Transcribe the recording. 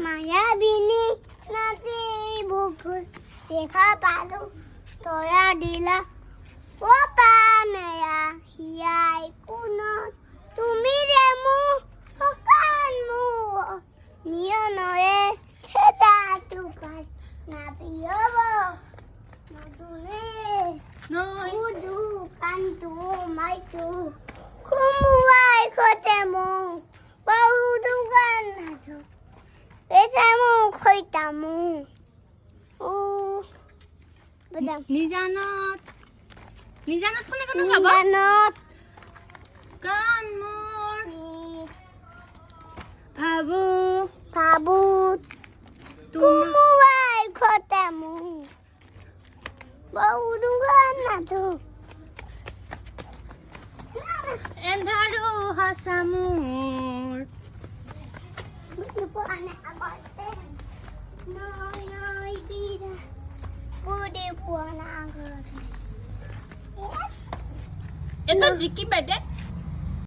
মায়াবিনী নাচি বুকুত দেখা পালো তৰা দিলা অ পামেয়া হিয়াই কোনত তুমি যে মোৰ সকাল মোৰ নিয়নৰে খেদা তোপাই নাপিয়ব নতুনে সুদু কান্তু মাইতো খুমুৱাই খতে মোক বহুতো গান নাচো এসামু খৈতামু ও বদাম নিজানত কোনে কোনে গাব নিজানত গান মোৰ ভাবো ভাবুত তোমাৰ খুমুৱাই খতে মোক বহুতো গান নাচো এন্ধাৰো হাছা মোৰ Bukan agak noi bida bude puana agak এটা জিকি বাইদে